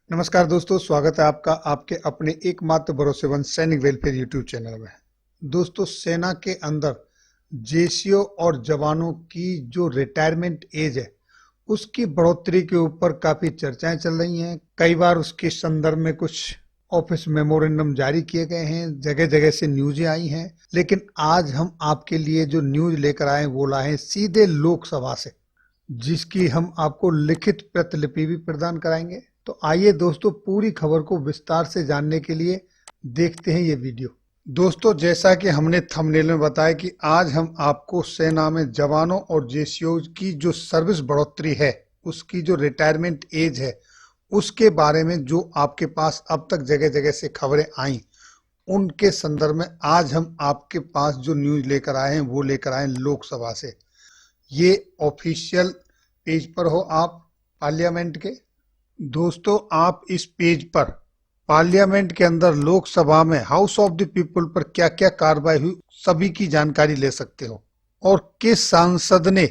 नमस्कार दोस्तों, स्वागत है आपका आपके अपने एकमात्र भरोसेमंद सैनिक वेलफेयर यूट्यूब चैनल में। दोस्तों, सेना के अंदर जेसीओ और जवानों की जो रिटायरमेंट एज है उसकी बढ़ोतरी के ऊपर काफी चर्चाएं चल रही हैं। कई बार उसके संदर्भ में कुछ ऑफिस मेमोरेंडम जारी किए गए हैं, जगह जगह से न्यूज़ें आई हैं। लेकिन आज हम आपके लिए जो न्यूज लेकर आए वो लाए हैं सीधे लोकसभा से, जिसकी हम आपको लिखित प्रतिलिपि भी प्रदान कराएंगे। तो आइए दोस्तों, पूरी खबर को विस्तार से जानने के लिए देखते हैं ये वीडियो। दोस्तों, जैसा कि हमने थंबनेल में बताया कि आज हम आपको सेना में जवानों और जेसीओ की जो सर्विस बढ़ोतरी है, उसकी जो रिटायरमेंट एज है, उसके बारे में जो आपके पास अब तक जगह जगह से खबरें आई, उनके संदर्भ में आज हम आपके पास जो न्यूज लेकर आए हैं वो लेकर आए लोकसभा से। ये ऑफिशियल पेज पर हो आप पार्लियामेंट के। दोस्तों, आप इस पेज पर पार्लियामेंट के अंदर लोकसभा में हाउस ऑफ द पीपल पर क्या क्या कार्रवाई हुई सभी की जानकारी ले सकते हो, और किस सांसद ने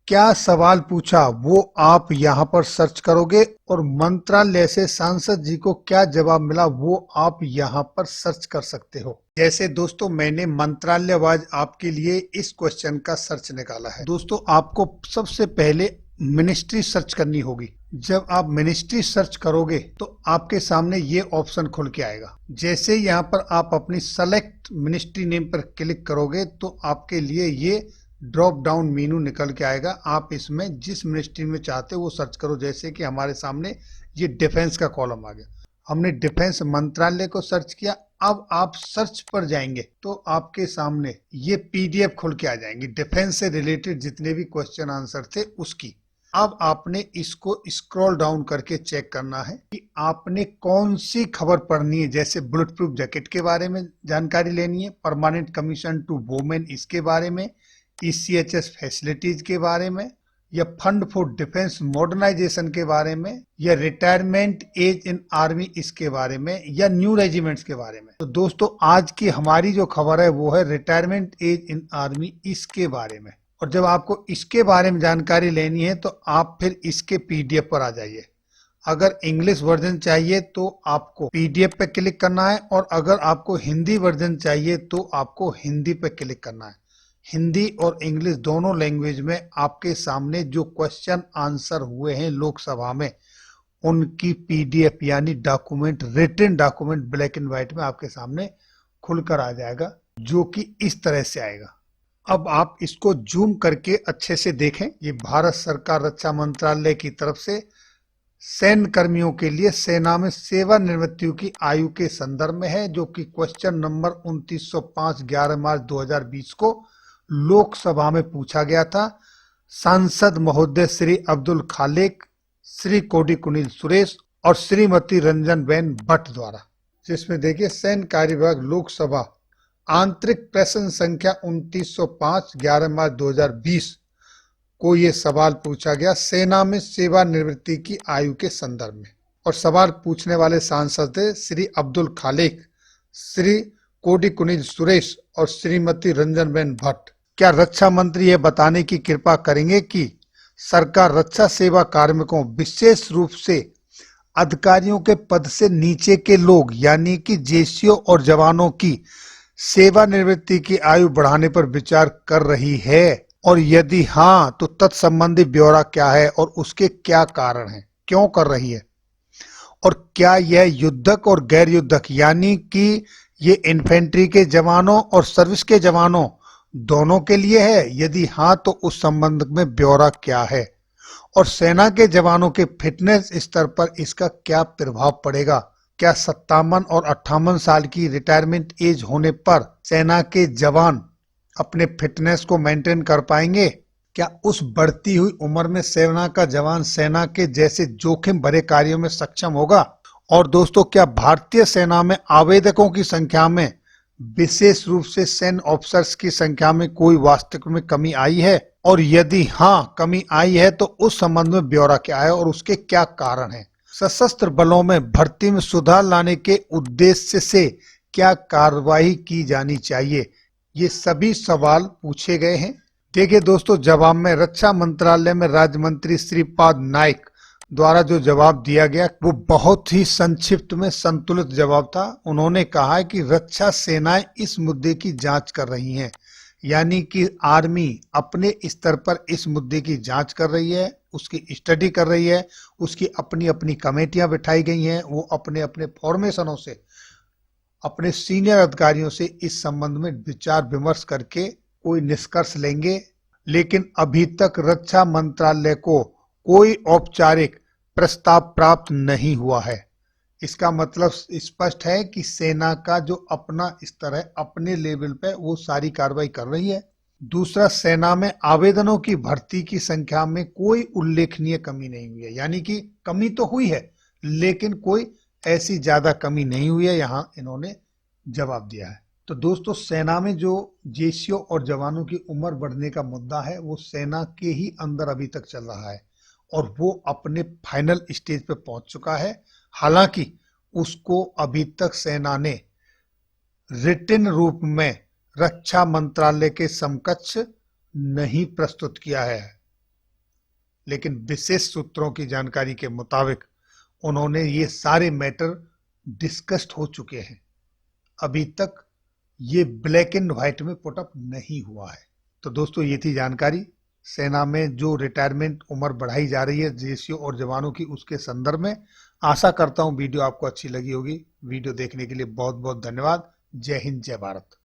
क्या सवाल पूछा वो आप यहां पर सर्च करोगे, और मंत्रालय से सांसद जी को क्या जवाब मिला वो आप यहां पर सर्च कर सकते हो। जैसे दोस्तों, मैंने मंत्रालय वाइज आपके लिए इस क्वेश्चन का सर्च निकाला है। दोस्तों, आपको सबसे पहले मिनिस्ट्री सर्च करनी होगी। जब आप मिनिस्ट्री सर्च करोगे तो आपके सामने ये ऑप्शन खुल के आएगा। जैसे यहाँ पर आप अपनी सेलेक्ट मिनिस्ट्री नेम पर क्लिक करोगे तो आपके लिए ये ड्रॉप डाउन मेनू निकल के आएगा। आप इसमें जिस मिनिस्ट्री में चाहते हो वो सर्च करो। जैसे कि हमारे सामने ये डिफेंस का कॉलम आ गया, हमने डिफेंस मंत्रालय को सर्च किया। अब आप सर्च पर जाएंगे तो आपके सामने ये पीडीएफ खुल के आ जाएंगी, डिफेंस से रिलेटेड जितने भी क्वेश्चन आंसर थे उसकी। अब आपने इसको स्क्रॉल डाउन करके चेक करना है कि आपने कौन सी खबर पढ़नी है। जैसे बुलेट प्रूफ जैकेट के बारे में जानकारी लेनी है, परमानेंट कमीशन टू वुमेन इसके बारे में, ईसीएचएस फैसिलिटीज के बारे में, या फंड फॉर डिफेंस मॉडर्नाइजेशन के बारे में, या रिटायरमेंट एज इन आर्मी इसके बारे में, या न्यू रेजिमेंट्स के बारे में। तो दोस्तों, आज की हमारी जो खबर है वो है रिटायरमेंट एज इन आर्मी इसके बारे में। और जब आपको इसके बारे में जानकारी लेनी है तो आप फिर इसके पीडीएफ पर आ जाइए। अगर इंग्लिश वर्जन चाहिए तो आपको पीडीएफ पे क्लिक करना है, और अगर आपको हिंदी वर्जन चाहिए तो आपको हिंदी पे क्लिक करना है। हिंदी और इंग्लिश दोनों लैंग्वेज में आपके सामने जो क्वेश्चन आंसर हुए हैं लोकसभा में, उनकी पीडीएफ यानी document, written document black and white में आपके सामने खुलकर आ जाएगा, जो कि इस तरह से आएगा। अब आप इसको जूम करके अच्छे से देखें। ये भारत सरकार रक्षा मंत्रालय की तरफ से सैन्य कर्मियों के लिए सेना में सेवानिवृत्तियों की आयु के संदर्भ में है, जो कि क्वेश्चन नंबर 2905 11 मार्च 2020 को लोकसभा में पूछा गया था। सांसद महोदय श्री अब्दुल खालेक, श्री कोडी कुनिल सुरेश और श्रीमती रंजन बेन भट्ट द्वारा। जिसमें देखिए, सैन्य कार्य विभाग लोकसभा आंतरिक प्रश्न संख्या 2905 11 मार्च 2020 को ये सवाल पूछा गया सेना में सेवानिवृत्ति की आयु के संदर्भ में। और सवाल पूछने वाले सांसद थे श्री अब्दुल खालेक, श्री कोडी कुनिल सुरेश और श्रीमती रंजनबेन भट्ट। क्या रक्षा मंत्री ये बताने की कृपा करेंगे कि सरकार रक्षा सेवा कार्मिकों, विशेष रूप से अधिकारियों के पद से नीचे के लोग यानी कि जेसीओ और जवानों की सेवानिवृत्ति की आयु बढ़ाने पर विचार कर रही है, और यदि हाँ तो तत्संबंधी ब्यौरा क्या है और उसके क्या कारण हैं, क्यों कर रही है, और क्या यह युद्धक और गैर युद्धक यानी कि ये इन्फेंट्री के जवानों और सर्विस के जवानों दोनों के लिए है। यदि हाँ तो उस संबंध में ब्यौरा क्या है, और सेना के जवानों के फिटनेस स्तर पर इसका क्या प्रभाव पड़ेगा। क्या 57 और 58 साल की रिटायरमेंट एज होने पर सेना के जवान अपने फिटनेस को मेंटेन कर पाएंगे? क्या उस बढ़ती हुई उम्र में सेना का जवान सेना के जैसे जोखिम भरे कार्यों में सक्षम होगा? और दोस्तों, क्या भारतीय सेना में आवेदकों की संख्या में, विशेष रूप से सैन्य ऑफिसर्स की संख्या में कोई वास्तविक में कमी आई है, और यदि हाँ कमी आई है तो उस संबंध में ब्यौरा क्या है और उसके क्या कारण है। सशस्त्र बलों में भर्ती में सुधार लाने के उद्देश्य से क्या कार्रवाई की जानी चाहिए, ये सभी सवाल पूछे गए हैं। देखिए दोस्तों, जवाब में रक्षा मंत्रालय में राज्य मंत्री श्रीपाद नाइक द्वारा जो जवाब दिया गया वो बहुत ही संक्षिप्त में संतुलित जवाब था। उन्होंने कहा है कि रक्षा सेनाएं इस मुद्दे की जांच कर रही हैं, यानी कि आर्मी अपने स्तर पर इस मुद्दे की जांच कर रही है, उसकी स्टडी कर रही है, उसकी अपनी अपनी कमेटियां बिठाई गई हैं, वो अपने अपने फॉर्मेशनों से, अपने सीनियर अधिकारियों से इस संबंध में विचार विमर्श करके कोई निष्कर्ष लेंगे। लेकिन अभी तक रक्षा मंत्रालय को कोई औपचारिक प्रस्ताव प्राप्त नहीं हुआ है। इसका मतलब स्पष्ट है कि सेना का जो अपना स्तर है, अपने लेवल पे वो सारी कार्रवाई कर रही है। दूसरा, सेना में आवेदनों की भर्ती की संख्या में कोई उल्लेखनीय कमी नहीं हुई है, यानी कि कमी तो हुई है लेकिन कोई ऐसी ज्यादा कमी नहीं हुई है, यहां इन्होंने जवाब दिया है। तो दोस्तों, सेना में जो जेसीओ और जवानों की उम्र बढ़ने का मुद्दा है वो सेना के ही अंदर अभी तक चल रहा है और वो अपने फाइनल स्टेज पे पहुंच चुका है। हालांकि उसको अभी तक सेना ने रिटन रूप में रक्षा मंत्रालय के समकक्ष नहीं प्रस्तुत किया है, लेकिन विशेष सूत्रों की जानकारी के मुताबिक उन्होंने ये सारे मैटर डिस्कस्ड हो चुके हैं। अभी तक ये ब्लैक एंड व्हाइट में पुटअप नहीं हुआ है। तो दोस्तों, ये थी जानकारी सेना में जो रिटायरमेंट उम्र बढ़ाई जा रही है जेसीओ और जवानों की, उसके संदर्भ में। आशा करता हूं वीडियो आपको अच्छी लगी होगी। वीडियो देखने के लिए बहुत बहुत धन्यवाद। जय हिंद, जय भारत।